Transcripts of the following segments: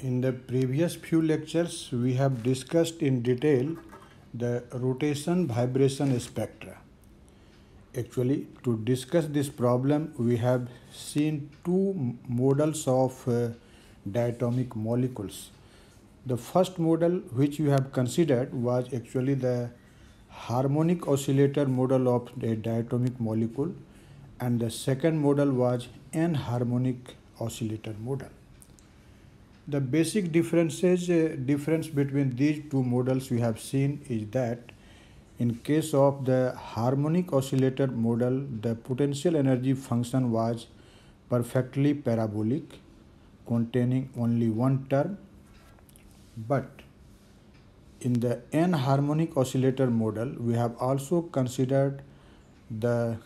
In the previous few lectures, we have discussed in detail the rotation vibration spectra. Actually, to discuss this problem, we have seen two models of diatomic molecules. The first model which we have considered was actually the harmonic oscillator model of a diatomic molecule, and the second model was n-harmonic oscillator model. The basic difference between these two models we have seen is that in case of the harmonic oscillator model, the potential energy function was perfectly parabolic, containing only one term. But in the n-harmonic oscillator model, we have also considered the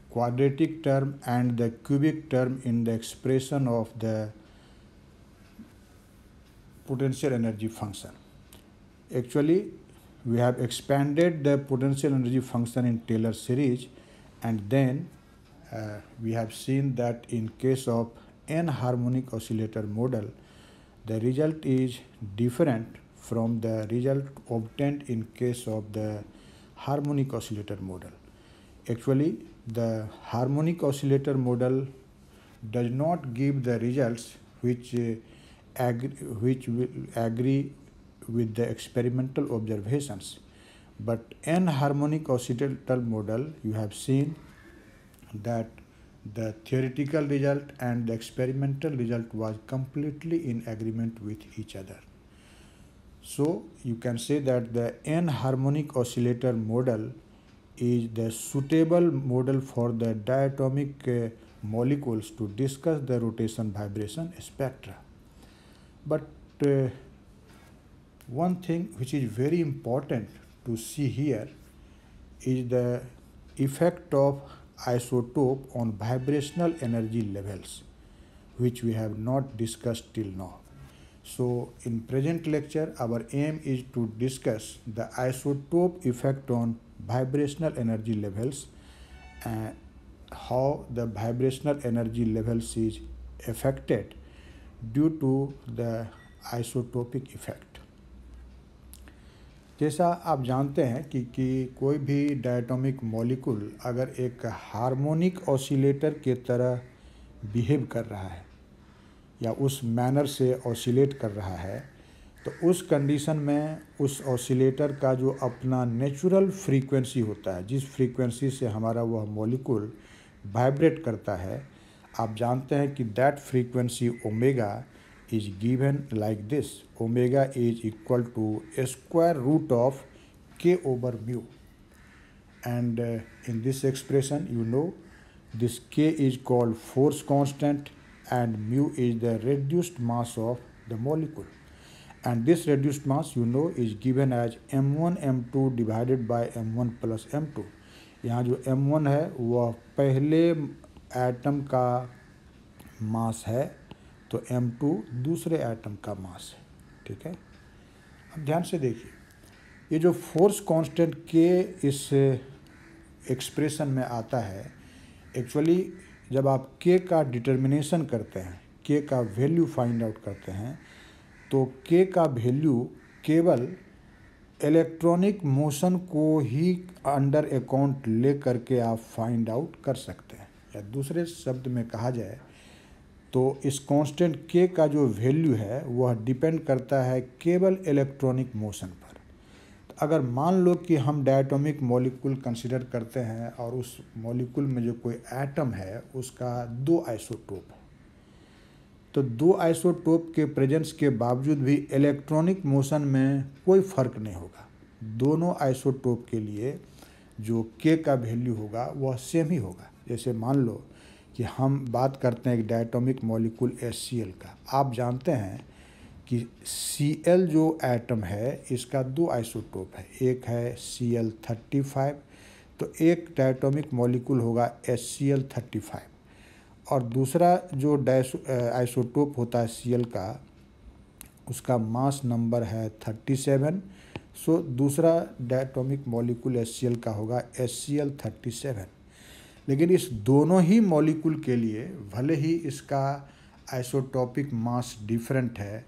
quadratic term and the cubic term in the expression of the potential energy function. Actually, we have expanded the potential energy function in Taylor series, and then we have seen that in case of n-harmonic oscillator model, the result is different from the result obtained in case of the harmonic oscillator model. Actually, the harmonic oscillator model does not give the results which will agree with the experimental observations. But n-harmonic oscillator model, you have seen that the theoretical result and the experimental result was completely in agreement with each other. So you can say that the n-harmonic oscillator model is the suitable model for the diatomic molecules to discuss the rotation vibration spectra. But one thing which is very important to see here is the effect of isotope on vibrational energy levels, which we have not discussed till now. So in present lecture, our aim is to discuss the isotope effect on vibrational energy levels and how the vibrational energy levels is affected due to the isotopic effect. जैसा आप जानते हैं कि कोई भी diatomic molecule अगर एक harmonic oscillator के तरह बिहेव कर रहा है या उस मैनर से ऑसिलेट कर रहा है, तो उस कंडीशन में उस ऑसिलेटर का जो अपना नेचुरल फ्रीक्वेंसी होता है, जिस फ्रीक्वेंसी से हमारा वह मॉलिक्यूल वाइब्रेट करता है, आप जानते हैं कि that frequency omega is given like this. Omega is equal to a square root of k over mu, and in this expression, you know, this k is called force constant and mu is the reduced mass of the molecule, and this reduced mass, you know, is given as m1 m2 divided by m1 plus m2. यहाँ जो m1 है वह पहले atom का मास है, तो m2 दूसरे atom का मास है. ठीक है, अब ध्यान से देखिए, ये जो फोर्स कांस्टेंट के इस एक्सप्रेशन में आता है, एक्चुअली जब आप के का डिटर्मिनेशन करते हैं, के का वैल्यू फाइंड आउट करते हैं, तो के का वैल्यू केवल इलेक्ट्रॉनिक मोशन को ही अंडर अकाउंट ले करके आप फाइंड आउट कर सकते हैं, या दूसरे शब्द में कहा जाए तो इस कांस्टेंट के का जो वैल्यू है वह डिपेंड करता है केवल इलेक्ट्रॉनिक मोशन पर. तो अगर मान लो कि हम डायटोमिक मॉलिक्यूल कंसीडर करते हैं और उस मॉलिक्यूल में जो कोई एटम है उसका दो आइसोटोप है, तो दो आइसोटोप के प्रेजेंस के बावजूद भी इलेक्ट्रॉनिक मोशन में कोई फ़र्क नहीं होगा. दोनों आइसोटोप के लिए जो के का वैल्यू होगा वह सेम ही होगा. जैसे मान लो कि हम बात करते हैं एक डायटोमिक मॉलिक्यूल HCl का. आप जानते हैं कि Cl जो एटम है इसका दो आइसोटोप है, एक है Cl35, तो एक डायटोमिक मॉलिक्यूल होगा HCl35, और दूसरा जो आइसोटोप होता है Cl का, उसका मास नंबर है 37. सो दूसरा डायटोमिक मॉलिक्यूल HCl का होगा HCl37. लेकिन इस दोनों ही मॉलिक्यूल के लिए भले ही इसका आइसोटॉपिक मास डिफरेंट है,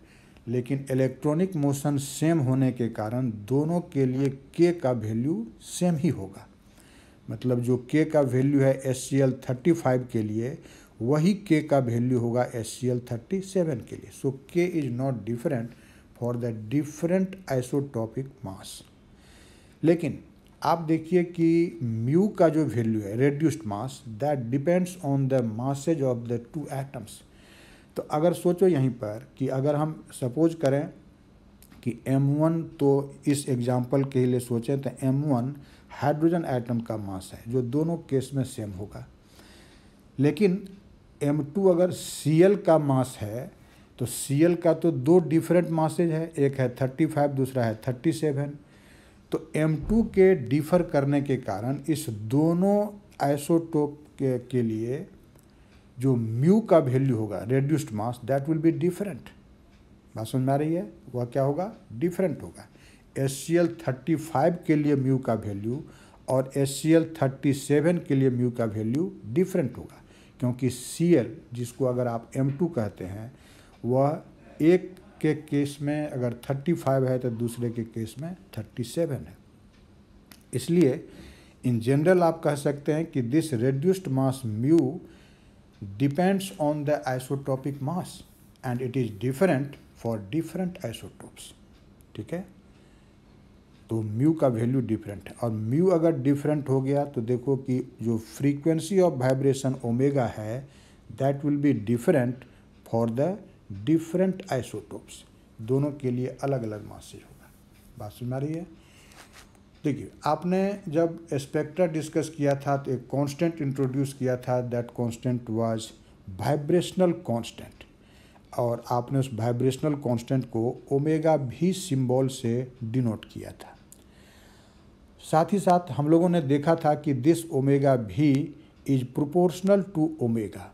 लेकिन इलेक्ट्रॉनिक मोशन सेम होने के कारण दोनों के लिए k का वैल्यू सेम ही होगा। मतलब जो k का वैल्यू है HCl35 के लिए, वही k का वैल्यू होगा HCl37 के लिए। So k is not different for the different isotopic mass. लेकिन आप देखिए कि म्यू का जो वैल्यू है reduced mass, that depends on the masses of the two atoms. तो अगर सोचो यहीं पर कि अगर हम सपोज करें कि M1, तो इस एग्जांपल के लिए सोचें तो M1 हाइड्रोजन एटम का मास है जो दोनों केस में सेम होगा। लेकिन M2 अगर Cl का मास है तो Cl का तो दो डिफरेंट मासेज है, एक है 35, दूसरा है 37। तो M2 के डिफर करने के कारण इस दोनों आइसोटोप के लिए जो म्यू का वैल्यू होगा reduced mass, that will be different. बात समझ में आ रही है? वह क्या होगा? डिफरेंट होगा। HCl35 के लिए म्यू का वैल्यू और HCl37 के लिए म्यू का वैल्यू डिफरेंट होगा, क्योंकि Cl जिसको अगर आप M2 कहते हैं, वह एक के केस में अगर 35 है तो दूसरे के केस में 37 है। इसलिए इन जनरल आप कह सकते हैं कि this reduced mass mu depends on the isotopic mass and it is different for different isotopes. ठीक है, तो म्यू का वैल्यू डिफरेंट है। और म्यू अगर डिफरेंट हो गया तो देखो कि जो फ्रीक्वेंसी ऑफ वाइब्रेशन ओमेगा है, that will be different for the different isotopes. दोनों के लिए अलग अलग मासेज होगा। बात सुन आ रही है? देखिए, आपने जब स्पेक्ट्रा डिस्कस किया था तो एक कांस्टेंट इंट्रोड्यूस किया था, that constant was vibrational constant, और आपने उस वाइब्रेशनल कांस्टेंट को ओमेगा भी सिंबल से डिनोट किया था। साथ ही साथ हम लोगों ने देखा था कि दिस ओमेगा भी इज प्रोपोर्शनल टू ओमेगा,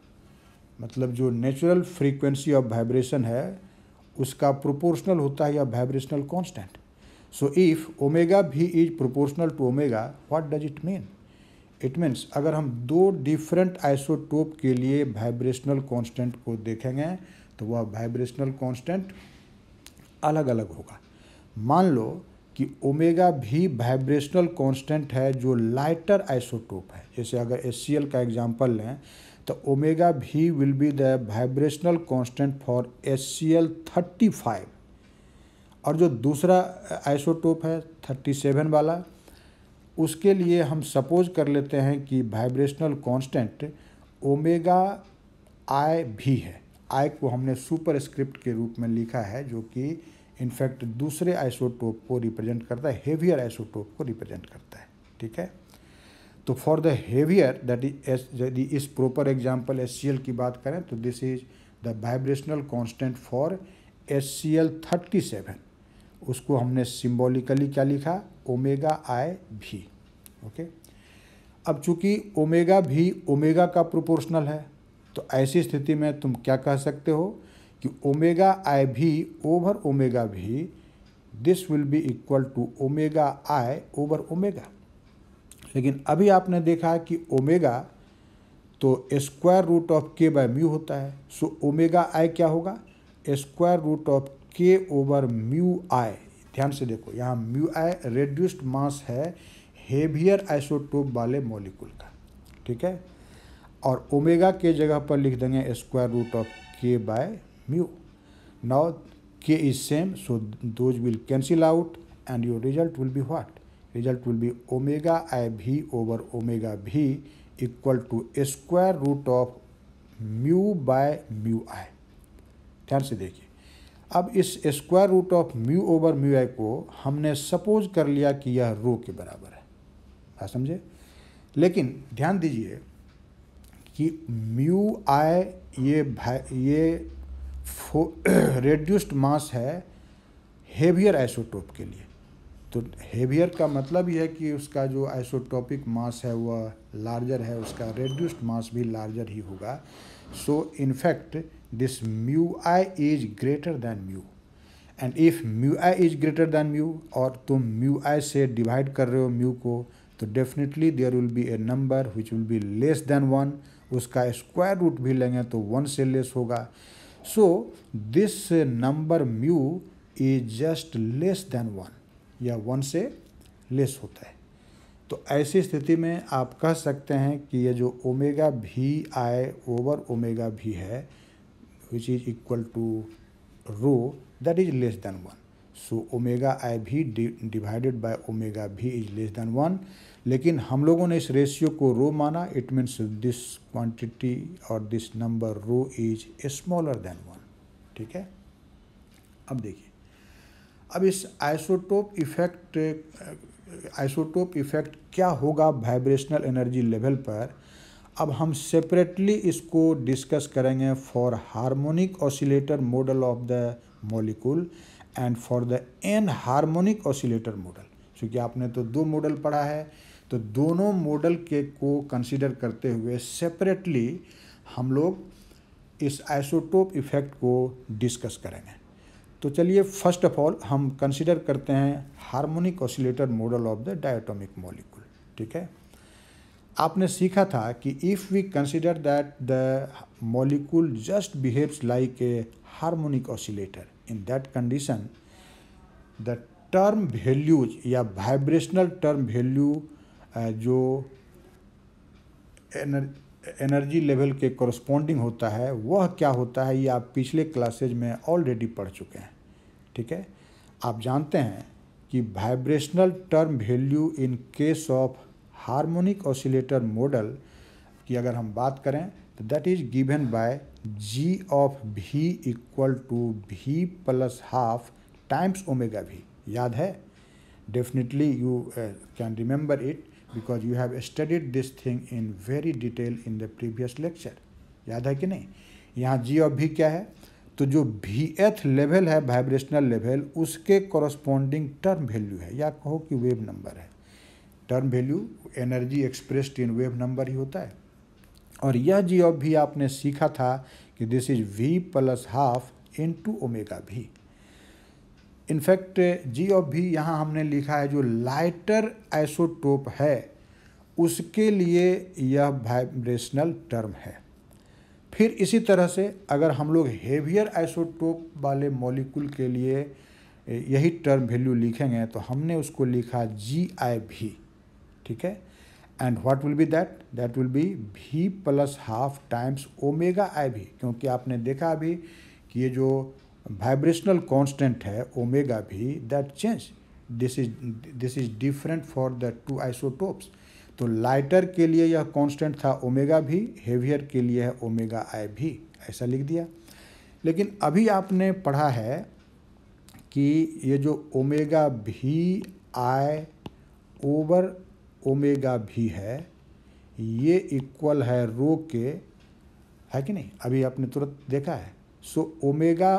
मतलब जो नेचुरल फ्रीक्वेंसी ऑफ वाइब्रेशन है उसका प्रोपोर्शनल होता है या vibrational constant. So if omega भी is proportional to omega, what does it mean? It means अगर हम दो डिफरेंट आइसोटोप के लिए वाइब्रेशनल कांस्टेंट को देखेंगे तो वह वाइब्रेशनल कांस्टेंट अलग अलग होगा। मान लो कि ओमेगा भी वाइब्रेशनल कांस्टेंट है जो लाइटर आइसोटोप है, जैसे अगर HCl का एग्जांपल लें तो ओमेगा भी will be the vibrational constant for HCl35, और जो दूसरा आइसोटोप है 37 वाला, उसके लिए हम सपोज कर लेते हैं कि वाइब्रेशनल कांस्टेंट ओमेगा आई भी है। आई को हमने सुपर स्क्रिप्ट के रूप में लिखा है, जो कि इनफैक्ट दूसरे आइसोटोप को रिप्रेजेंट करता है, हेवियर आइसोटोप को रिप्रेजेंट करता है। ठीक है, तो for the heavier that is, यदि इस प्रॉपर एग्जांपल HCl की बात करें तो this is the vibrational constant for HCl37। उसको हमने सिंबॉलिकली क्या लिखा? ओमेगा आई भी। ओके, अब चूंकि ओमेगा भी ओमेगा का प्रोपोर्शनल है, तो ऐसी स्थिति में तुम क्या कह सकते हो कि ओमेगा आई भी ओवर ओमेगा भी, this will be equal to omega I over omega. लेकिन अभी आपने देखा कि ओमेगा तो square root of k by mu होता है। सो ओमेगा आई क्या होगा? Square root of k over mu I. ध्यान से देखो, यहाँ म्यू आई रेड्यूस्ड मास है हेवियर आइसोटोप वाले मॉलिक्यूल का। ठीक है, और ओमेगा के जगह पर लिख देंगे square root of k by mu. Now k is same, so those will cancel out and your result will be what? Result will be omega आई भी ओवर ओमेगा भी equal to square root of म्यू by mu I. ध्यान से देखिए, अब इस square root of mu over mu I को हमने सपोज कर लिया कि यह रो के बराबर है। बात समझे? लेकिन ध्यान दीजिए कि म्यू आई ये रेड्यूस्ड मास है हेवियर आइसोटोप के लिए। तो हेवियर का मतलब यह है कि उसका जो आइसोटोपिक मास है वह लार्जर है, उसका रेड्यूस्ड मास भी लार्जर ही होगा। So in fact this mu I is greater than mu, and if mu I is greater than mu और तुम म्यू आई से डिवाइड कर रहे हो म्यू को, तो definitely there will be a number which will be less than 1। उसका square root भी लेंगे तो 1 से लेस होगा। So this number mu is just less than 1, या 1 से लेस होता है। तो ऐसी स्थिति में आप कह सकते हैं कि ये जो ओमेगा भी आई ओवर ओमेगा भी है which is equal to rho that is less than 1। So omega I v divided by omega भी इज लेस देन 1, लेकिन हम लोगों ने इस रेशियो को रो माना। इट मीन्स दिस क्वांटिटी और this number rho is smaller than 1। ठीक है, अब देखिए, अब इस आइसोटोप इफेक्ट क्या होगा वाइब्रेशनल एनर्जी लेवल पर, अब हम सेपरेटली इसको डिस्कस करेंगे for harmonic oscillator model of the molecule and for the anharmonic oscillator model. क्योंकि आपने तो 2 मॉडल पढ़ा है, तो दोनों मॉडल के को कंसीडर करते हुए सेपरेटली हम लोग इस आइसोटोप इफेक्ट को डिस्कस करेंगे। तो चलिए फर्स्ट ऑफ ऑल हम कंसीडर करते हैं harmonic oscillator model of the diatomic molecule. ठीक है, आपने सीखा था कि if we consider that the molecule just behaves like a harmonic oscillator, in that condition the term values या वाइब्रेशनल टर्म वैल्यू जो एनर्जी लेवल के कॉरस्पॉन्डिंग होता है वह क्या होता है, ये आप पिछले क्लासेज में ऑलरेडी पढ़ चुके हैं। ठीक है, आप जानते हैं कि vibrational term value in case of harmonic oscillator model की अगर हम बात करें तो that is given by G of v equal to v plus half times omega v. याद है? Definitely you can remember it because you have studied this thing in very detail in the previous lecture। याद है कि नहीं? यहाँ जी of भी क्या है, तो जो Vth लेवल है वाइब्रेशनल लेवल उसके कॉरस्पॉन्डिंग टर्म वैल्यू है, या कहो कि वेव नंबर है। Term value energy expressed in wave number ही होता है। और यह जी ऑफ भी आपने सीखा था कि this is V plus half into omega भी। इनफैक्ट जी ऑफ भी यहाँ हमने लिखा है जो लाइटर आइसोटोप है उसके लिए यह वाइब्रेशनल टर्म है। फिर इसी तरह से अगर हम लोग हेवियर आइसोटोप वाले मॉलिक्यूल के लिए यही टर्म वैल्यू लिखेंगे तो हमने उसको लिखा जी आई भी। ठीक है, and what will be that will be भी प्लस हाफ टाइम्स ओमेगा आई भी, क्योंकि आपने देखा अभी कि ये जो वाइब्रेशनल कांस्टेंट है ओमेगा भी that change, this is different for the 2 isotopes. तो लाइटर के लिए यह कांस्टेंट था ओमेगा भी, हेवियर के लिए है ओमेगा आई भी, ऐसा लिख दिया। लेकिन अभी आपने पढ़ा है कि ये जो ओमेगा भी आई ओवर ओमेगा भी है ये इक्वल है रो के, है कि नहीं? अभी आपने तुरंत देखा है। सो ओमेगा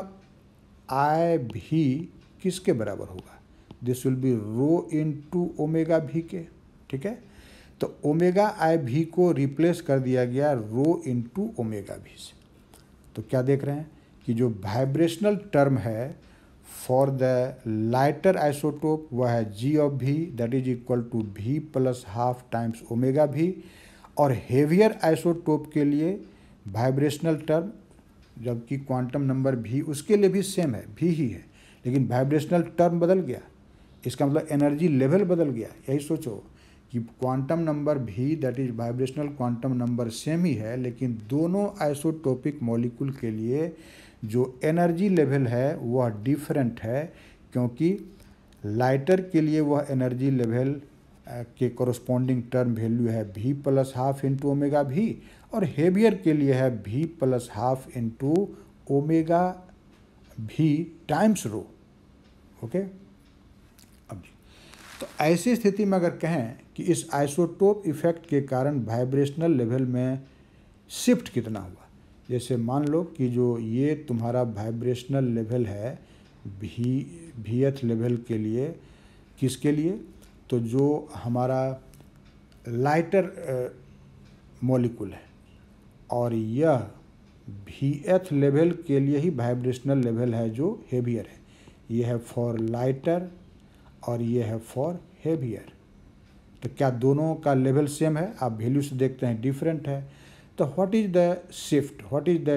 आई भी किसके बराबर होगा? This will be rho into omega v के। ठीक है, तो ओमेगा आई भी को रिप्लेस कर दिया गया रो इनटू ओमेगा भी से। तो क्या देख रहे हैं कि जो वाइब्रेशनल टर्म है फॉर द लाइटर आइसोटोप वह है जी ऑफ भी that is equal to v plus half times omega भी, और हेवियर आइसोटोप के लिए वाइब्रेशनल टर्म जबकि क्वांटम नंबर भी उसके लिए भी सेम है, भी ही है, लेकिन वाइब्रेशनल टर्म बदल गया। इसका मतलब एनर्जी लेवल बदल गया। यही सोचो कि क्वांटम नंबर भी that is vibrational quantum number same ही है, लेकिन दोनों आइसोटोपिक मॉलिक्यूल के लिए जो एनर्जी लेवल है वह डिफरेंट है, क्योंकि लाइटर के लिए वह एनर्जी लेवल के कॉरस्पॉन्डिंग टर्म वैल्यू है भी प्लस हाफ इंटू ओमेगा भी, और हेवियर के लिए है भी प्लस हाफ इंटू ओमेगा भी टाइम्स रो। ओके, अब जी, तो ऐसी स्थिति में अगर कहें कि इस आइसोटोप इफेक्ट के कारण वाइब्रेशनल लेवल में शिफ्ट कितना हुआ, जैसे मान लो कि जो ये तुम्हारा वाइब्रेशनल लेवल है Vth लेवल के लिए, किसके लिए? तो जो हमारा लाइटर मॉलिक्यूल है, और यह Vth लेवल के लिए ही वाइब्रेशनल लेवल है जो हेवियर है। ये है फॉर लाइटर और ये है फॉर हेवियर। तो क्या दोनों का लेवल सेम है? आप वैल्यू से देखते हैं डिफरेंट है। तो तो what is the shift, what is the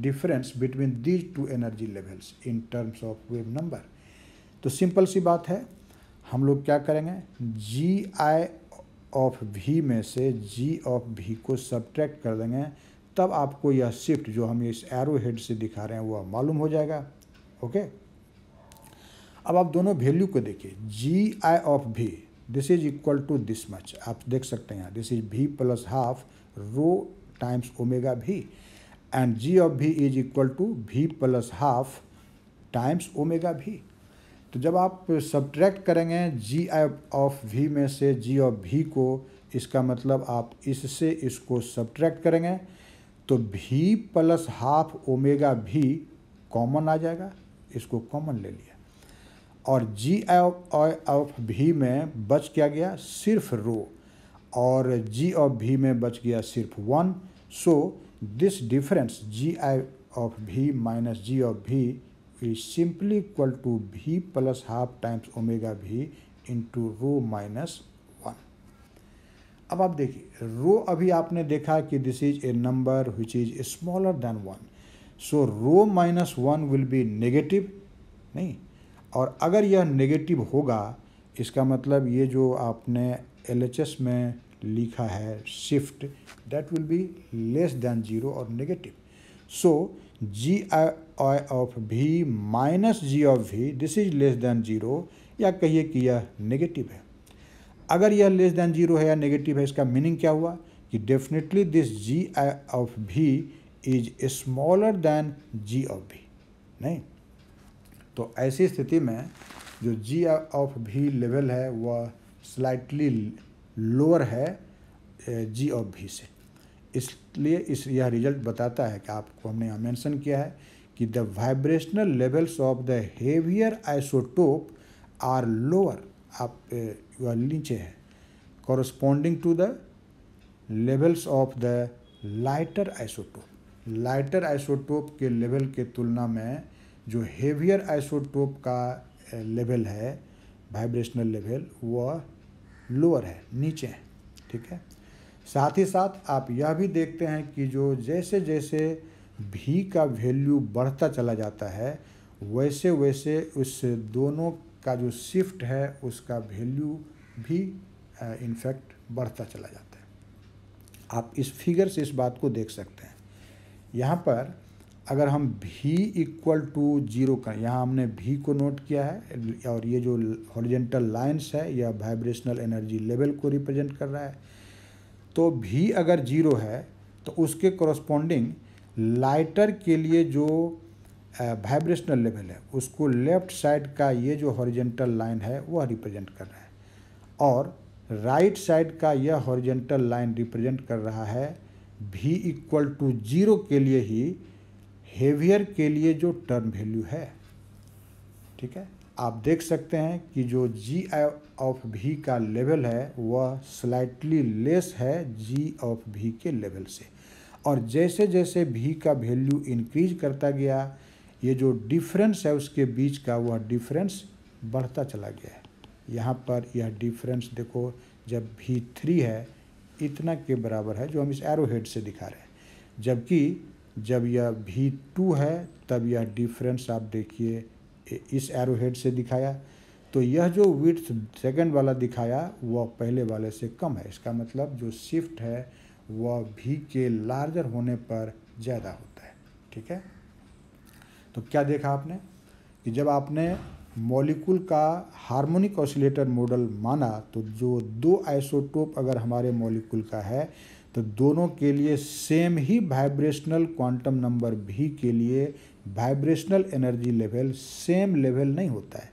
difference between these two energy levels in terms of wave number? तो सिंपल सी बात है, हम लोग क्या करेंगे, जी आई ऑफ वी में से जी ऑफ वी को सब्ट्रैक्ट कर देंगे, तब आपको यह शिफ्ट जो हम इस एरो हेड से दिखा रहे हैं वह मालूम हो जाएगा। ओके, अब आप दोनों वैल्यू को देखिए, G I of we this is equal to this much, आप देख सकते हैं यहाँ, this is V plus half rho times omega V, and G of we is equal to we plus half times omega V. तो जब आप subtract करेंगे जी आई of we में से जी ऑफ वी को, इसका मतलब आप इससे इसको सब्ट्रैक्ट करेंगे तो V plus half omega V common आ जाएगा, इसको कॉमन ले लिया, और जी आई ऑफ वी में बच क्या गया, सिर्फ रो, और जी ऑफ वी में बच गया सिर्फ 1। So this difference G I of v minus G of we is simply equal to we plus half times omega v into rho minus 1। अब आप देखिए, रो अभी आपने देखा कि this is a number which is smaller than 1, so rho minus 1 will be negative, नहीं, और अगर यह नेगेटिव होगा इसका मतलब ये जो आपने LHS में लिखा है shift, that will be less than 0 और negative. So G I of v minus G of we this is less than 0, या कहिए कि यह नेगेटिव है। अगर यह लेस देन 0 है या नेगेटिव है, इसका मीनिंग क्या हुआ कि definitely this G I of we is smaller than G of v, नहीं। तो ऐसी स्थिति में जो जी ऑफ वी लेवल है वह स्लाइटली लोअर है जी ऑफ वी से, इसलिए यह रिजल्ट बताता है कि आपको हमने यहाँ मेंशन किया है कि the vibrational levels of the heavier isotope are lower, आप वह नीचे है, corresponding to the levels of the lighter isotope. Lighter isotope के लेवल के तुलना में जो हेवियर आइसोटोप का लेवल है, वाइब्रेशनल लेवल, वह लोअर है, नीचे है, ठीक है। साथ ही साथ आप यह भी देखते हैं कि जो जैसे जैसे भी का वैल्यू बढ़ता चला जाता है वैसे वैसे उस दोनों का जो शिफ्ट है उसका वैल्यू भी इनफैक्ट बढ़ता चला जाता है। आप इस फिगर से इस बात को देख सकते हैं। यहाँ पर अगर हम v इक्वल टू 0 का, यहाँ हमने v को नोट किया है और ये जो हॉरिजेंटल लाइंस है यह वाइब्रेशनल एनर्जी लेवल को रिप्रेजेंट कर रहा है। तो v अगर 0 है तो उसके कॉरस्पॉन्डिंग लाइटर के लिए जो वाइब्रेशनल लेवल है उसको लेफ्ट साइड का ये जो हॉरिजेंटल लाइन है वह रिप्रेजेंट कर रहा है, और राइट साइड का यह हॉरिजेंटल लाइन रिप्रेजेंट कर रहा है v इक्वल टू 0 के लिए ही हेवियर के लिए जो टर्म वैल्यू है, ठीक है। आप देख सकते हैं कि जो जी ऑफ वी का लेवल है वह स्लाइटली लेस है जी ऑफ वी के लेवल से, और जैसे जैसे वी का वैल्यू इंक्रीज करता गया ये जो डिफरेंस है उसके बीच का वह डिफरेंस बढ़ता चला गया है। यहाँ पर यह डिफरेंस देखो, जब V3 है इतना के बराबर है जो हम इस एरो हेड से दिखा रहे हैं, जबकि जब यह V2 है तब यह डिफरेंस आप देखिए इस एरो हेड से दिखाया, तो यह जो विड्थ सेकंड वाला दिखाया वह पहले वाले से कम है। इसका मतलब जो शिफ्ट है वह V के लार्जर होने पर ज़्यादा होता है, ठीक है। तो क्या देखा आपने कि जब आपने मॉलिक्यूल का हार्मोनिक ऑसिलेटर मॉडल माना तो जो दो आइसोटोप अगर हमारे मॉलिक्यूल का है तो दोनों के लिए सेम ही वाइब्रेशनल क्वांटम नंबर V के लिए vibrational energy level same level नहीं होता है,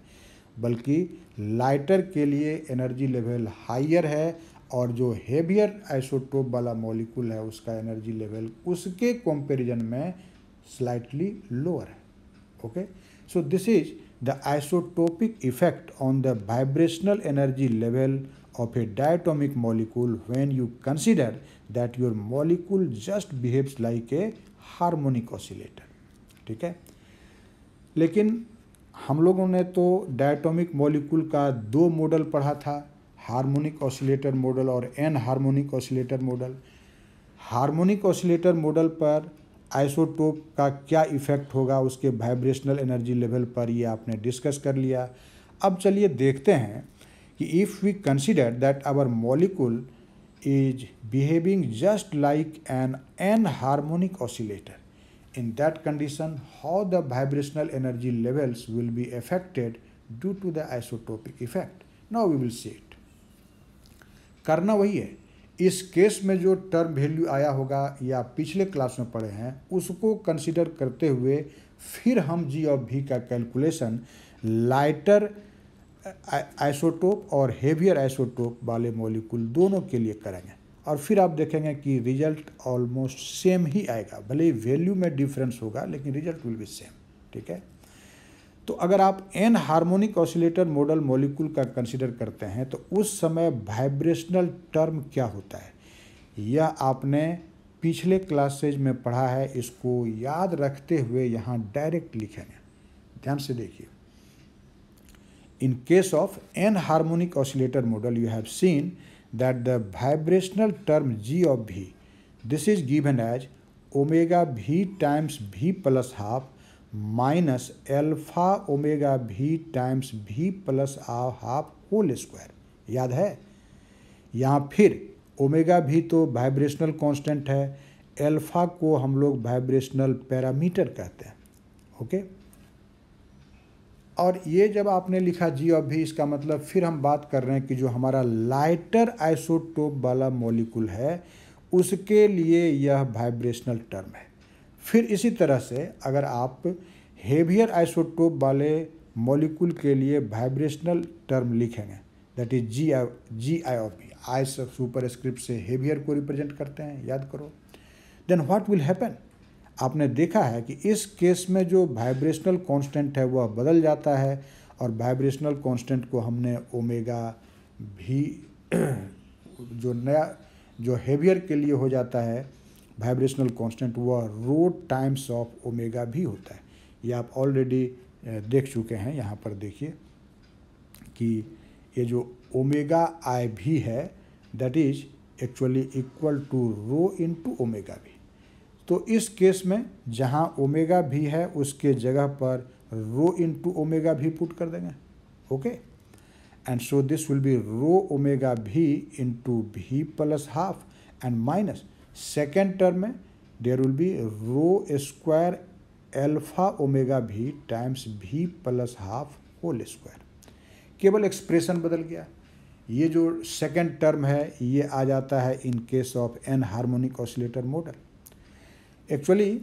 बल्कि लाइटर के लिए एनर्जी लेवल हायर है और जो हेवियर आइसोटोप वाला मॉलिक्यूल है उसका एनर्जी लेवल उसके कंपैरिजन में स्लाइटली लोअर है। Okay, so this is the isotopic effect on the vibrational energy level of a diatomic molecule when you consider that your molecule just behaves like a harmonic oscillator, ठीक है। लेकिन हम लोगों ने तो diatomic molecule का दो मॉडल पढ़ा था, हार्मोनिक ऑसिलेटर मॉडल और anharmonic oscillator model. Harmonic oscillator model पर आइसोटोप का क्या इफ़ेक्ट होगा उसके वाइब्रेशनल एनर्जी लेवल पर, ये आपने डिस्कस कर लिया। अब चलिए देखते हैं कि if we consider that our molecule is behaving just like an n-harmonic oscillator. In that condition, how the vibrational energy levels will be affected due to the isotopic effect. Now we will see it. करना वही है, इस case में जो term value आया होगा या पिछले क्लास में पढ़े हैं उसको कंसिडर करते हुए फिर हम जी ऑफ भी का कैलकुलेशन लाइटर आइसोटोप और हेवियर आइसोटोप वाले मॉलिक्यूल दोनों के लिए करेंगे और फिर आप देखेंगे कि रिजल्ट ऑलमोस्ट सेम ही आएगा, भले ही वैल्यू में डिफरेंस होगा लेकिन रिजल्ट विल बी सेम। ठीक है, तो अगर आप anharmonic oscillator model molecule का कंसिडर करते हैं तो उस समय वाइब्रेशनल टर्म क्या होता है यह आपने पिछले क्लासेज में पढ़ा है, इसको याद रखते हुए यहाँ डायरेक्ट लिखेंगे। ध्यान से देखिए, in case of n-harmonic oscillator model, you have seen that the vibrational term G of V, this is given as omega V times V plus half minus alpha omega V times V plus half whole square। याद है, यहाँ फिर omega v तो vibrational constant है, alpha को हम लोग vibrational parameter कहते हैं। ओके, और ये जब आपने लिखा जी ऑफ भी, इसका मतलब फिर हम बात कर रहे हैं कि जो हमारा लाइटर आइसोटोप वाला मॉलिक्यूल है उसके लिए यह वाइब्रेशनल टर्म है। फिर इसी तरह से अगर आप हेवियर आइसोटोप वाले मॉलिक्यूल के लिए वाइब्रेशनल टर्म लिखेंगे that is G I of v, i superscript से हेवियर को रिप्रेजेंट करते हैं, याद करो। देन व्हाट विल हैपन, आपने देखा है कि इस केस में जो वाइब्रेशनल कांस्टेंट है वह बदल जाता है और वाइब्रेशनल कांस्टेंट को हमने ओमेगा भी जो नया जो हेवियर के लिए हो जाता है वाइब्रेशनल कांस्टेंट वह रो टाइम्स ऑफ ओमेगा भी होता है। ये आप ऑलरेडी देख चुके हैं। यहाँ पर देखिए कि ये जो ओमेगा आई भी है that is actually equal to rho into omega v. तो इस केस में जहाँ ओमेगा भी है उसके जगह पर रो इनटू ओमेगा भी पुट कर देंगे। Okay, and so this will be rho omega भी इनटू भी plus half and minus second term में there will be rho square alpha omega भी टाइम्स भी प्लस हाफ होल स्क्वायर। केवल expression बदल गया। ये जो सेकेंड टर्म है ये आ जाता है in case of anharmonic oscillator model. Actually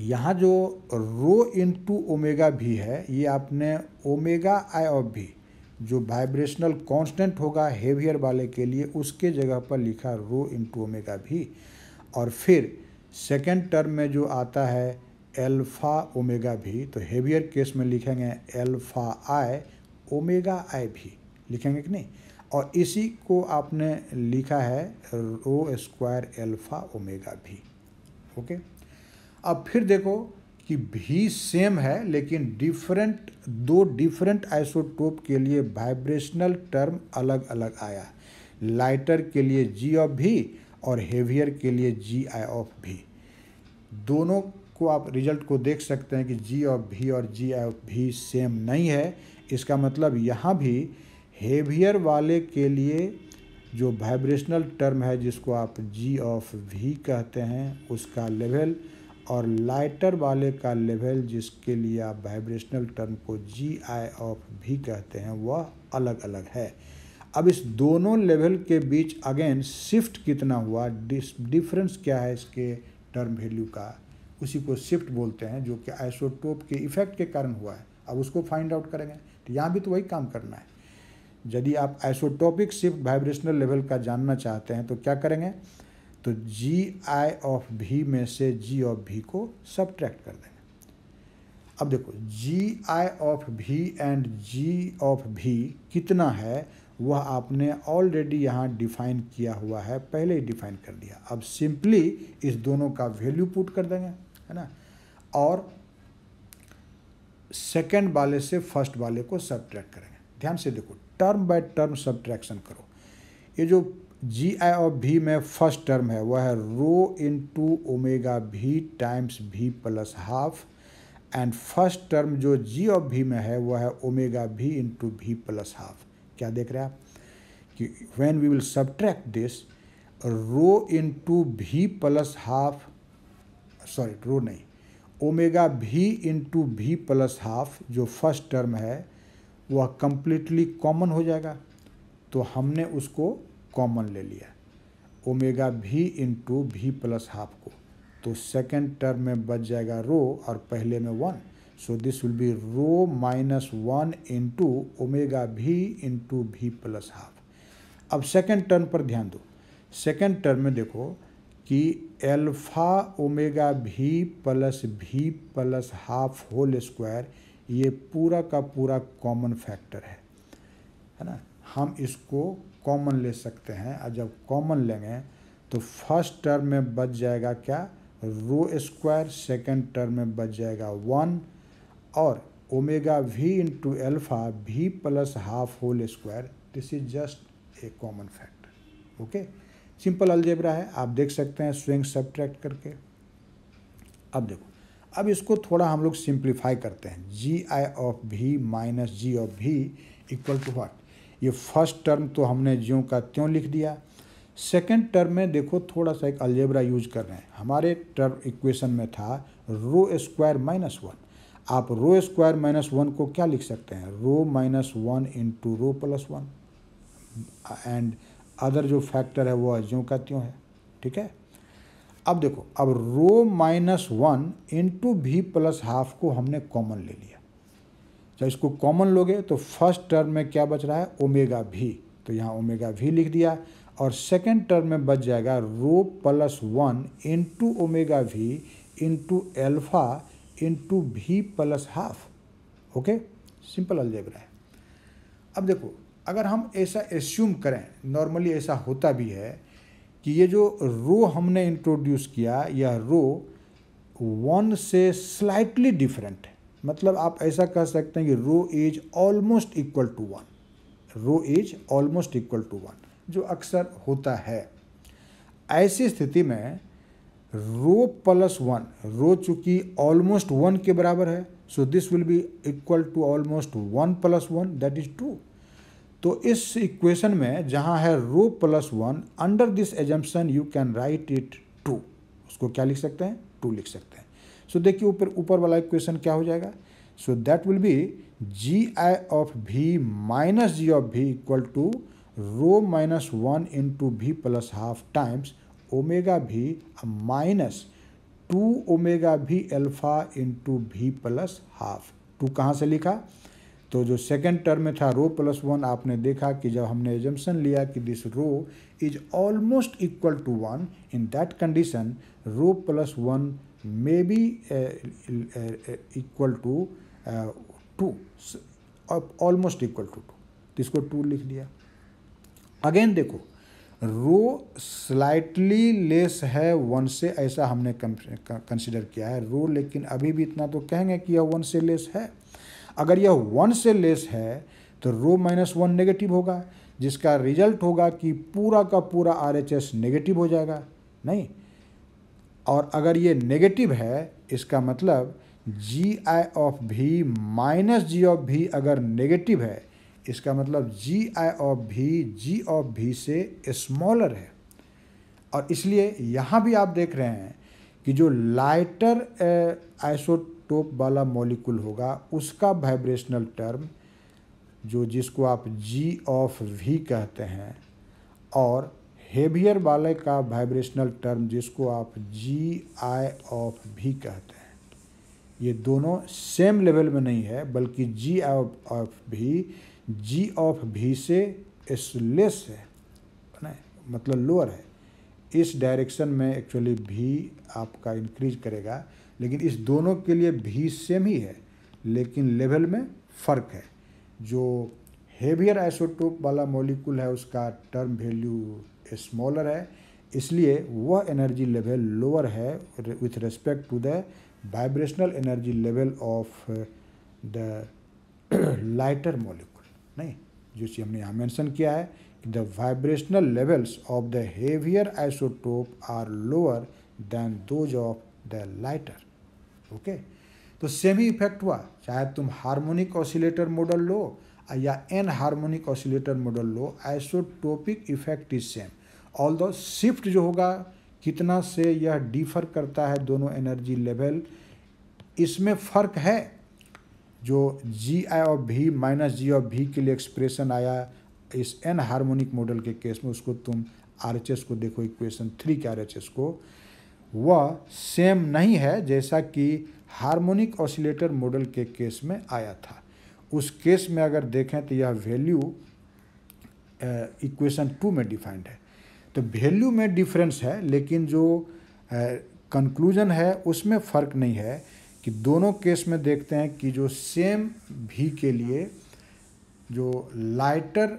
यहाँ जो रो इनटू ओमेगा भी है ये आपने ओमेगा आई ऑफ भी जो वाइब्रेशनल कांस्टेंट होगा हेवियर वाले के लिए उसके जगह पर लिखा रो इनटू ओमेगा भी, और फिर सेकेंड टर्म में जो आता है एल्फा ओमेगा भी तो हेवियर केस में लिखेंगे एल्फा आई ओमेगा आई भी लिखेंगे कि नहीं, और इसी को आपने लिखा है रो स्क्वायर एल्फा ओमेगा भी। ओके, अब फिर देखो कि भी सेम है लेकिन दो डिफरेंट आइसोटोप के लिए वाइब्रेशनल टर्म अलग अलग आया। लाइटर के लिए जी ऑफ भी और हेवियर के लिए जी आई ऑफ भी। दोनों को आप रिजल्ट को देख सकते हैं कि जी ऑफ भी और जी आई ऑफ भी सेम नहीं है। इसका मतलब यहाँ भी हेवियर वाले के लिए जो वाइब्रेशनल टर्म है जिसको आप जी ऑफ भी कहते हैं उसका लेवल और लाइटर वाले का लेवल जिसके लिए आप वाइब्रेशनल टर्म को जी आई ऑफ भी कहते हैं वह अलग अलग है। अब इस दोनों लेवल के बीच अगेन शिफ्ट कितना हुआ, डिफरेंस क्या है इसके टर्म वैल्यू का, उसी को शिफ्ट बोलते हैं जो कि आइसोटोप के इफेक्ट के कारण हुआ है। अब उसको फाइंड आउट करेंगे तो यहाँ भी तो वही काम करना है। यदि आप आइसोटोपिक शिफ्ट वाइब्रेशनल लेवल का जानना चाहते हैं तो क्या करेंगे, तो जी आई ऑफ भी में से जी ऑफ भी को सब्ट्रैक्ट कर देंगे। अब देखो जी आई ऑफ भी एंड जी ऑफ भी कितना है वह आपने ऑलरेडी यहाँ डिफाइन किया हुआ है, पहले ही डिफाइन कर दिया। अब सिंपली इस दोनों का वैल्यू पुट कर देंगे, है ना, और सेकंड वाले से फर्स्ट वाले को सब्ट्रैक्ट करेंगे। ध्यान से देखो टर्म बाय टर्म सब्ट्रैक्शन करो। ये जो जी आई ऑफ भी में फर्स्ट टर्म है वह है रो इंटू ओमेगा भी टाइम्स भी plus half, and first term जो जी ऑफ भी में है वह है omega v into v plus half. क्या देख रहे हैं आप कि when we will subtract this, rho into v plus half, sorry rho नहीं, omega v into v plus half जो फर्स्ट टर्म है वह कंप्लीटली कॉमन हो जाएगा। तो हमने उसको कॉमन ले लिया, omega v into v plus half को, तो सेकेंड टर्म में बच जाएगा रो और पहले में 1, so this will be rho minus 1 into omega v into v plus half. अब सेकेंड टर्म पर ध्यान दो, सेकेंड टर्म में देखो कि alpha omega v plus half whole square ये पूरा का पूरा कॉमन फैक्टर है ना। हम इसको कॉमन ले सकते हैं और जब कॉमन लेंगे तो फर्स्ट टर्म में बच जाएगा क्या, रो स्क्वायर, सेकेंड टर्म में बच जाएगा 1 और omega v into alpha v plus half whole square, this is just a common factor. Okay, simple algebra है, आप देख सकते हैं स्विंग सब्ट्रैक्ट करके। अब देखो, अब इसको थोड़ा हम लोग सिंप्लीफाई करते हैं, G I of v minus G of v equal to what. ये फर्स्ट टर्म तो हमने ज्यों का त्यों लिख दिया। सेकेंड टर्म में देखो थोड़ा सा एक अलजेब्रा यूज कर रहे हैं। हमारे टर्म इक्वेशन में था रो स्क्वायर माइनस 1, आप रो स्क्वायर माइनस 1 को क्या लिख सकते हैं, rho minus 1 into rho plus 1, and other जो फैक्टर है वो ज्यों का त्यों है। ठीक है, अब देखो, अब रो minus 1 into v plus half को हमने कॉमन ले लिया। जब इसको कॉमन लोगे तो फर्स्ट टर्म में क्या बच रहा है, ओमेगा भी, तो यहाँ ओमेगा भी लिख दिया, और सेकेंड टर्म में बच जाएगा रो plus 1 into omega v into alpha into v plus half. Okay, simple algebra है। अब देखो, अगर हम ऐसा एस्यूम करें, नॉर्मली ऐसा होता भी है कि ये जो रो हमने इंट्रोड्यूस किया यह रो 1 से स्लाइटली डिफरेंट है, मतलब आप ऐसा कह सकते हैं कि rho is almost equal to 1, rho is almost equal to 1, जो अक्सर होता है। ऐसी स्थिति में रो प्लस 1, रो चूंकि ऑलमोस्ट 1 के बराबर है, so this will be equal to almost 1 plus 1, that is 2। तो इस इक्वेशन में जहां है rho plus 1, under this assumption you can write it 2, उसको क्या लिख सकते हैं, 2 लिख सकते हैं। सो देखिए ऊपर वाला इक्वेशन क्या हो जाएगा, so that will be G I of v minus G of v equal to rho minus 1 into v plus half times omega v minus 2 omega v alpha into v plus half. 2 कहाँ से लिखा, तो जो second term में था रो plus 1, आपने देखा कि जब हमने एजम्पशन लिया कि this rho is almost equal to 1, in that condition rho plus 1 may be equal to 2, almost equal to 2, तो इसको 2 लिख दिया। अगेन देखो, रो स्लाइटली लेस है 1 से, ऐसा हमने कंसिडर किया है रो, लेकिन अभी भी इतना तो कहेंगे कि यह 1 से लेस है। अगर यह 1 से लेस है तो रो माइनस 1 नेगेटिव होगा, जिसका रिजल्ट होगा कि पूरा का पूरा RHS नेगेटिव हो जाएगा, नहीं। और अगर ये नेगेटिव है, इसका मतलब जी आई of v minus G of भी अगर नेगेटिव है, इसका मतलब जी आई ऑफ भी जी ऑफ भी से स्मॉलर है। और इसलिए यहाँ भी आप देख रहे हैं कि जो लाइटर आइसोटोप वाला मॉलिक्यूल होगा उसका वाइब्रेशनल टर्म जो जिसको आप जी ऑफ भी कहते हैं, और हेवियर वाले का वाइब्रेशनल टर्म जिसको आप जी आई ऑफ भी कहते हैं, ये दोनों सेम लेवल में नहीं है, बल्कि जी आई ऑफ भी जी ऑफ भी से लेस है, मतलब लोअर है। इस डायरेक्शन में एक्चुअली भी आपका इंक्रीज करेगा, लेकिन इस दोनों के लिए भी सेम ही है, लेकिन लेवल में फ़र्क है। जो हेवियर आइसोटोप वाला मॉलिक्यूल है उसका टर्म वैल्यू स्मॉलर है, इसलिए वह एनर्जी लेवल लोअर है with respect to the vibrational energy level of the lighter molecule, नहीं। जो चीज़ हमने यहाँ मेंशन किया है कि the vibrational levels of the heavier isotope are lower than those of the lighter. Okay, तो सेम ही इफेक्ट हुआ, चाहे तुम हार्मोनिक ऑसिलेटर मॉडल लो या एन हार्मोनिक ऑसिलेटर मॉडल लो, isotopic effect is same. Although shift जो होगा कितना से यह डिफर करता है दोनों एनर्जी लेवल, इसमें फ़र्क है। जो जी आई of v minus G of भी के लिए एक्सप्रेशन आया इस एन हार्मोनिक मॉडल के केस में, उसको तुम RHS को देखो, इक्वेशन 3 के RHS को, वह सेम नहीं है जैसा कि हार्मोनिक ऑसिलेटर मॉडल के केस में आया था। उस केस में अगर देखें तो यह वैल्यू इक्वेशन 2 में डिफाइंड है, तो वैल्यू में डिफरेंस है, लेकिन जो कंक्लूजन है उसमें फ़र्क नहीं है कि दोनों केस में देखते हैं कि जो सेम भी के लिए जो लाइटर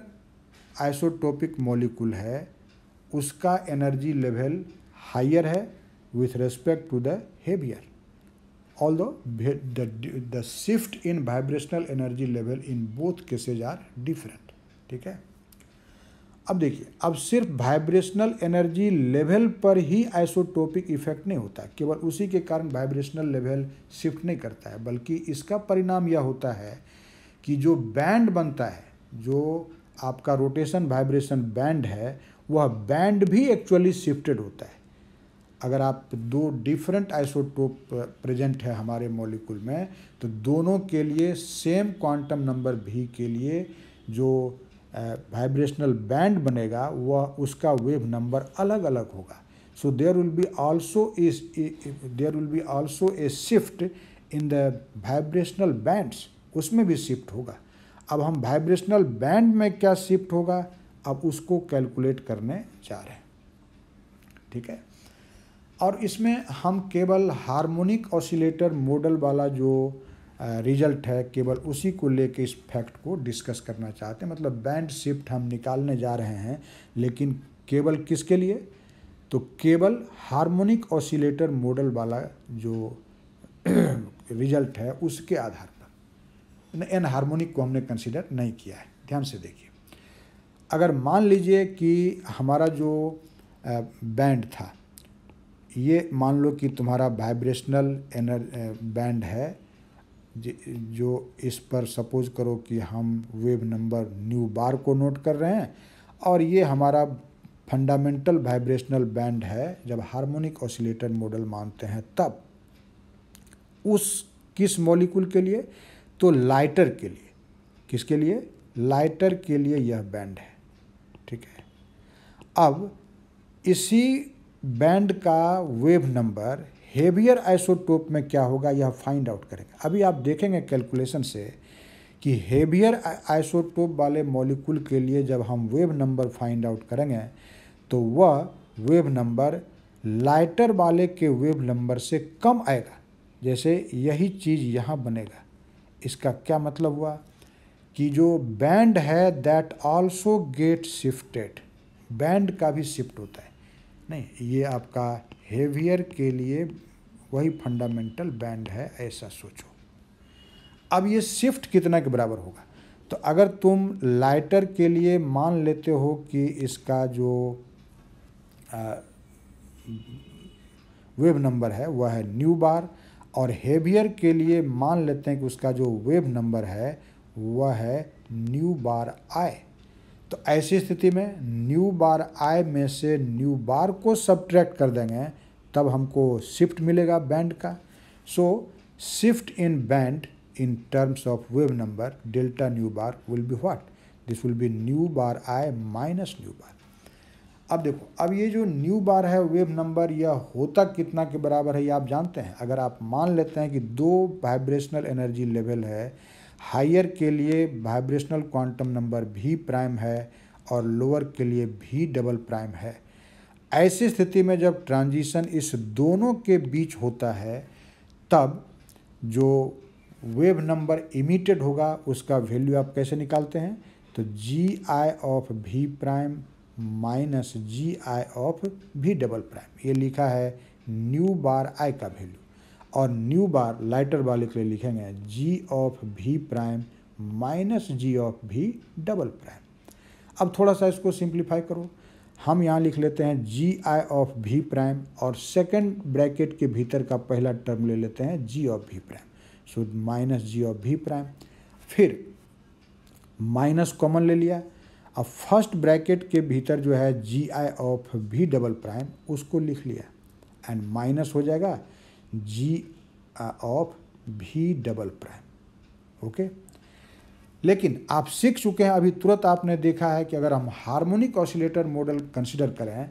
आइसोटोपिक मॉलिक्यूल है उसका एनर्जी लेवल हायर है with respect to the heavier, although the shift in vibrational energy level in both cases are different। ठीक है, अब देखिए, अब सिर्फ वाइब्रेशनल एनर्जी लेवल पर ही आइसोटोपिक इफेक्ट नहीं होता, केवल उसी के कारण वाइब्रेशनल लेवल शिफ्ट नहीं करता है, बल्कि इसका परिणाम यह होता है कि जो बैंड बनता है, जो आपका रोटेशन वाइब्रेशन बैंड है, वह बैंड भी एक्चुअली शिफ्टेड होता है। अगर आप दो डिफरेंट आइसोटोप प्रेजेंट है हमारे मॉलिक्यूल में, तो दोनों के लिए सेम क्वांटम नंबर भी के लिए जो वाइब्रेशनल बैंड बनेगा वह उसका वेव नंबर अलग अलग होगा। So there will be also a shift in the vibrational bands, उसमें भी शिफ्ट होगा। अब हम वाइब्रेशनल बैंड में क्या शिफ्ट होगा, अब उसको कैलकुलेट करने जा रहे हैं। ठीक है, और इसमें हम केवल हार्मोनिक ऑसिलेटर मॉडल वाला जो रिजल्ट है केवल उसी को लेके इस फैक्ट को डिस्कस करना चाहते हैं। मतलब बैंड शिफ्ट हम निकालने जा रहे हैं, लेकिन केवल किसके लिए, तो केवल हार्मोनिक ऑसिलेटर मॉडल वाला जो रिजल्ट है उसके आधार पर। एन हार्मोनिक को हमने कंसीडर नहीं किया है। ध्यान से देखिए, अगर मान लीजिए कि हमारा जो बैंड था, ये मान लो कि तुम्हारा वाइब्रेशनल बैंड है, जो इस पर सपोज करो कि हम वेव नंबर न्यू बार को नोट कर रहे हैं, और ये हमारा फंडामेंटल वाइब्रेशनल बैंड है जब हार्मोनिक ऑसिलेटर मॉडल मानते हैं तब। उस किस मॉलिक्यूल के लिए, तो लाइटर के लिए। किसके लिए, लाइटर के लिए यह बैंड है। ठीक है, अब इसी बैंड का वेव नंबर हेवियर आइसोटोप में क्या होगा यह फाइंड आउट करेंगे। अभी आप देखेंगे कैलकुलेशन से कि हेवियर आइसोटोप वाले मॉलिक्यूल के लिए जब हम वेव नंबर फाइंड आउट करेंगे तो वह वेव नंबर लाइटर वाले के वेव नंबर से कम आएगा। जैसे यही चीज़ यहाँ बनेगा। इसका क्या मतलब हुआ कि जो बैंड है that also get shifted, band का भी शिफ्ट होता है। नहीं, ये आपका हेवियर के लिए वही फंडामेंटल बैंड है, ऐसा सोचो। अब ये शिफ्ट कितना के बराबर होगा, तो अगर तुम लाइटर के लिए मान लेते हो कि इसका जो वेव नंबर है वह है न्यू बार, और हेवियर के लिए मान लेते हैं कि उसका जो वेव नंबर है वह है न्यू बार आई, तो ऐसी स्थिति में न्यू बार आई में से न्यू बार को सब्ट्रैक्ट कर देंगे तब हमको शिफ्ट मिलेगा बैंड का। So shift in band in terms of wave number delta nu bar will be what, this will be nu bar i minus nu bar. अब देखो, अब ये जो न्यू बार है वेव नंबर, यह होता कितना के बराबर है ये आप जानते हैं। अगर आप मान लेते हैं कि दो वाइब्रेशनल एनर्जी लेवल है, हायर के लिए वाइब्रेशनल क्वांटम नंबर भी प्राइम है और लोअर के लिए भी डबल प्राइम है, ऐसी स्थिति में जब ट्रांजिशन इस दोनों के बीच होता है तब जो वेव नंबर इमिटेड होगा उसका वैल्यू आप कैसे निकालते हैं, तो G I of v prime minus G I of v double prime, ये लिखा है न्यू बार आई का वैल्यू, और न्यू बार लाइटर वाले के लिए लिखेंगे जी of v prime minus G of v double prime. अब थोड़ा सा इसको सिंप्लीफाई करो, हम यहाँ लिख लेते हैं G I of v prime और सेकंड ब्रैकेट के भीतर का पहला टर्म ले लेते हैं G of v prime, so minus G of v prime, फिर माइनस कॉमन ले लिया। अब फर्स्ट ब्रैकेट के भीतर जो है G I of v double prime उसको लिख लिया एंड माइनस हो जाएगा G of v double prime. Okay, लेकिन आप सीख चुके हैं, अभी तुरंत आपने देखा है कि अगर हम हार्मोनिक ऑसिलेटर मॉडल कंसिडर करें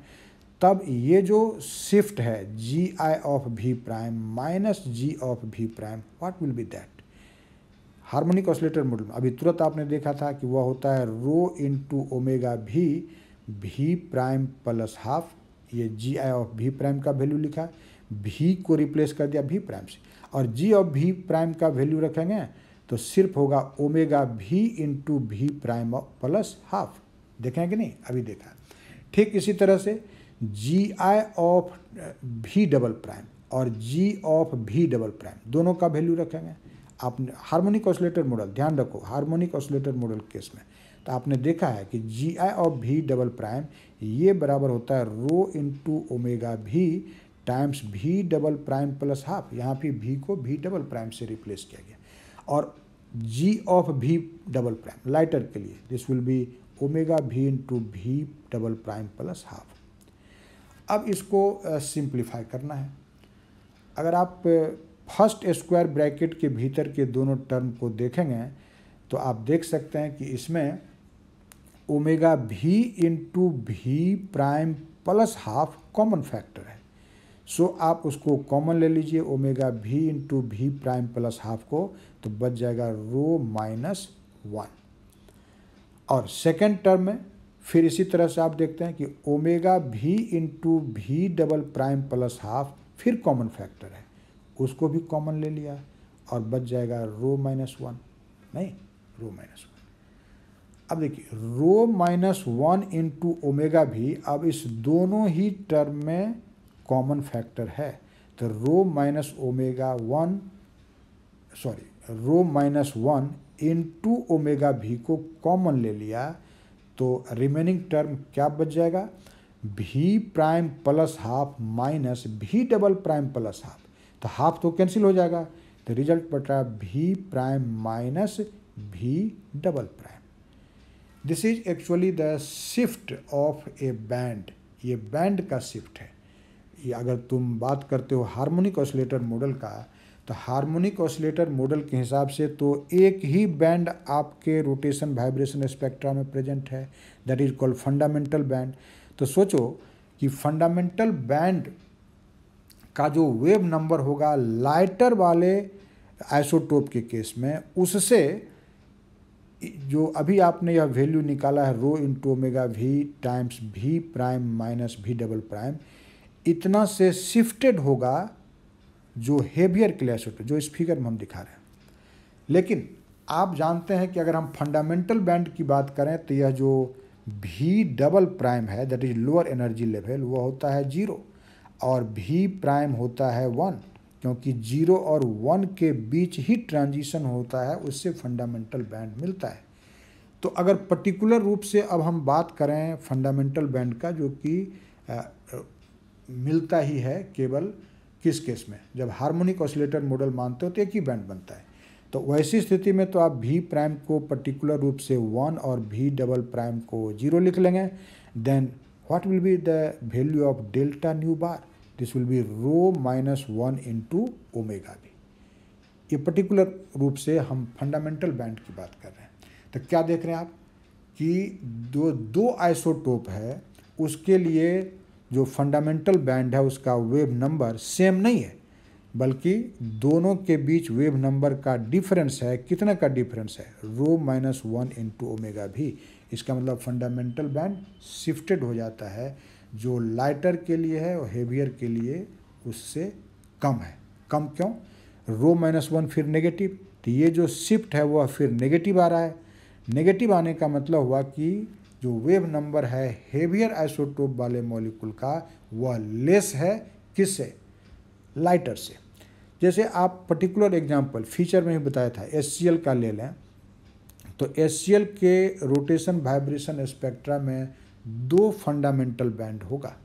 तब ये जो शिफ्ट है G I of v prime minus G of v prime, what will be that? Harmonic oscillator model में अभी तुरंत आपने देखा था कि वह होता है रो इंटू ओमेगा भी प्राइम प्लस हाफ, ये जी आई ऑफ भी प्राइम का वैल्यू लिखा, भी को रिप्लेस कर दिया भी प्राइम से, और जी ऑफ भी प्राइम का वैल्यू रखेंगे तो सिर्फ होगा ओमेगा भी इंटू भी प्राइम प्लस हाफ। देखें कि नहीं? अभी देखा। ठीक इसी तरह से जी आई ऑफ भी डबल प्राइम और जी ऑफ भी डबल प्राइम दोनों का वैल्यू रखेंगे। आपने हार्मोनिक ऑसिलेटर मॉडल, ध्यान रखो हार्मोनिक ऑसिलेटर मॉडल केस में तो आपने देखा है कि जी आई ऑफ भी डबल प्राइम ये बराबर होता है रो इंटू ओमेगा भी टाइम्स भी डबल प्राइम प्लस हाफ, यहाँ पे भी को भी डबल प्राइम से रिप्लेस किया गया, और जी of v double prime lighter के लिए this will be omega v into भी डबल प्राइम प्लस हाफ। अब इसको सिंप्लीफाई करना है। अगर आप फर्स्ट स्क्वायर ब्रैकेट के भीतर के दोनों टर्म को देखेंगे तो आप देख सकते हैं कि इसमें ओमेगा भी इंटू भी prime plus half common factor है, सो आप उसको कॉमन ले लीजिए ओमेगा भी इंटू भी प्राइम प्लस हाफ को, तो बच जाएगा रो माइनस 1। और सेकेंड टर्म में फिर इसी तरह से आप देखते हैं कि ओमेगा भी इंटू भी डबल प्राइम प्लस हाफ फिर कॉमन फैक्टर है, उसको भी कॉमन ले लिया और बच जाएगा रो माइनस 1, नहीं रो माइनस 1। अब देखिए रो माइनस 1 इंटू ओमेगा भी, अब इस दोनों ही टर्म में कॉमन फैक्टर है तो rho minus one into omega भी को कॉमन ले लिया तो रिमेनिंग टर्म क्या बच जाएगा भी प्राइम प्लस हाफ माइनस भी डबल प्राइम प्लस हाफ, तो हाफ तो कैंसिल हो जाएगा तो रिजल्ट बचा भी प्राइम माइनस भी double prime. This is actually the shift of A band, ये बैंड का शिफ्ट है। ये अगर तुम बात करते हो हार्मोनिक ऑसिलेटर मॉडल का तो हार्मोनिक ऑसिलेटर मॉडल के हिसाब से तो एक ही बैंड आपके रोटेशन वाइब्रेशन स्पेक्ट्रा में प्रेजेंट है, that is called fundamental band. तो सोचो कि फंडामेंटल बैंड का जो वेव नंबर होगा लाइटर वाले आइसोटोप के केस में, उससे जो अभी आपने यह वैल्यू निकाला है रो इंटू ओमेगा भी टाइम्स भी प्राइम माइनस भी डबल प्राइम, इतना से शिफ्टेड होगा जो हेवियर के लिए आइसोटोप, जो इस फिगर में हम दिखा रहे हैं। लेकिन आप जानते हैं कि अगर हम फंडामेंटल बैंड की बात करें तो यह जो भी डबल प्राइम है that is lower energy level, वह होता है 0 और भी प्राइम होता है 1, क्योंकि 0 और 1 के बीच ही ट्रांजिशन होता है, उससे फंडामेंटल बैंड मिलता है। तो अगर पर्टिकुलर रूप से अब हम बात करें फंडामेंटल बैंड का, जो कि मिलता ही है केवल किस केस में, जब हार्मोनिक ऑसिलेटर मॉडल मानते हो तो एक ही बैंड बनता है, तो वैसी स्थिति में तो आप भी प्राइम को पर्टिकुलर रूप से 1 और भी डबल प्राइम को 0 लिख लेंगे। Then what will be the value of delta nu bar, this will be rho minus 1 into omega v. ये पर्टिकुलर रूप से हम फंडामेंटल बैंड की बात कर रहे हैं। तो क्या देख रहे हैं आप कि दो आइसोटोप है, उसके लिए जो फंडामेंटल बैंड है उसका वेव नंबर सेम नहीं है, बल्कि दोनों के बीच वेव नंबर का डिफरेंस है। कितने का डिफरेंस है? रो माइनस 1 इंटू ओमेगा भी। इसका मतलब फंडामेंटल बैंड शिफ्टेड हो जाता है, जो लाइटर के लिए है और हेवियर के लिए उससे कम है। कम क्यों? रो माइनस 1 फिर नेगेटिव, तो ये जो शिफ्ट है वह फिर नेगेटिव आ रहा है। नेगेटिव आने का मतलब हुआ कि जो वेव नंबर है हेवियर आइसोटोप वाले मॉलिक्यूल का वह लेस है, किससे? लाइटर से। जैसे आप पर्टिकुलर एग्जांपल फीचर में ही बताया था HCl का ले लें, तो HCl के रोटेशन वाइब्रेशन स्पेक्ट्रा में 2 फंडामेंटल बैंड होगा,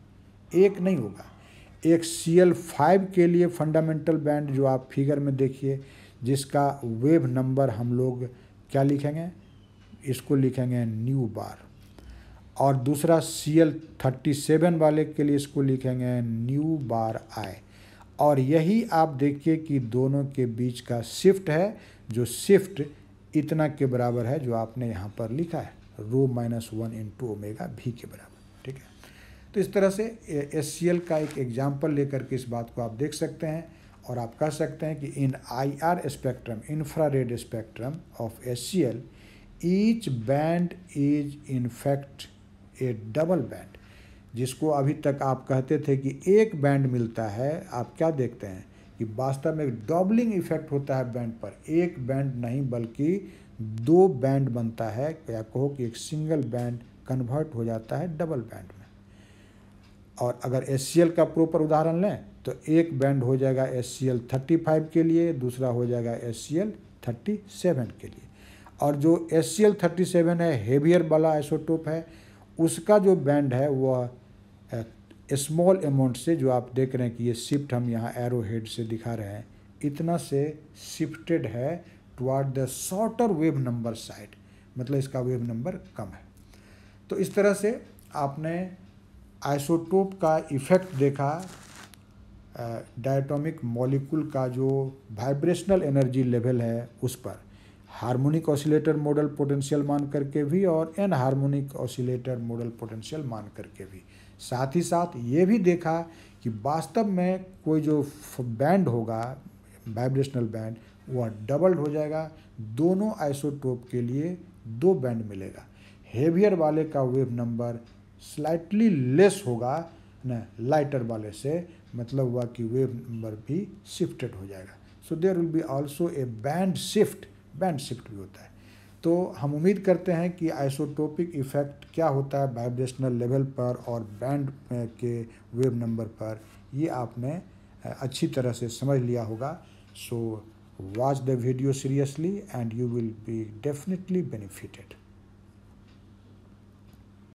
एक नहीं होगा। एक Cl5 के लिए फंडामेंटल बैंड जो आप फिगर में देखिए, जिसका वेव नंबर हम लोग क्या लिखेंगे, इसको लिखेंगे न्यू बार, और दूसरा Cl37 वाले के लिए इसको लिखेंगे न्यू बार आई। और यही आप देखिए कि दोनों के बीच का शिफ्ट है, जो शिफ्ट इतना के बराबर है जो आपने यहाँ पर लिखा है, ρ-1 इंटू ओमेगा भी के बराबर। ठीक है, तो इस तरह से HCl का एक एग्जाम्पल लेकर के इस बात को आप देख सकते हैं, और आप कह सकते हैं कि इन IR spectrum, infrared spectrum of HCl, each band is in fact A double band. जिसको अभी तक आप कहते थे कि एक बैंड मिलता है, आप क्या देखते हैं कि वास्तव में डबलिंग इफेक्ट होता है बैंड पर। एक बैंड नहीं बल्कि 2 बैंड बनता है, या कहो कि एक सिंगल बैंड कन्वर्ट हो जाता है डबल बैंड में। और अगर HCl का प्रॉपर उदाहरण लें तो एक बैंड हो जाएगा HCl35 के लिए, दूसरा हो जाएगा HCl37 के लिए। और जो HCl37 है, हेवियर वाला आइसोटोप है, उसका जो बैंड है वह स्मॉल अमाउंट से, जो आप देख रहे हैं कि ये शिफ्ट हम यहाँ एरो हेड से दिखा रहे हैं, इतना से शिफ्टेड है toward the shorter wave number side, मतलब इसका वेव नंबर कम है। तो इस तरह से आपने आइसोटोप का इफ़ेक्ट देखा, डायटोमिक मॉलिक्यूल का जो वाइब्रेशनल एनर्जी लेवल है उस पर, हार्मोनिक ऑसिलेटर मॉडल पोटेंशियल मान करके भी और anharmonic oscillator model potential मान करके भी। साथ ही साथ ये भी देखा कि वास्तव में कोई जो बैंड होगा, वाइब्रेशनल बैंड, वह डबल्ड हो जाएगा। दोनों आइसोटोप के लिए 2 बैंड मिलेगा। हेवियर वाले का वेव नंबर स्लाइटली लेस होगा न लाइटर वाले से, मतलब हुआ कि वेव नंबर भी शिफ्टेड हो जाएगा। So there will be also a band shift भी होता है। तो हम उम्मीद करते हैं कि आइसोटोपिक इफ़ेक्ट क्या होता है वाइब्रेशनल लेवल पर और बैंड के वेव नंबर पर, ये आपने अच्छी तरह से समझ लिया होगा। So watch the video seriously and you will be definitely benefited.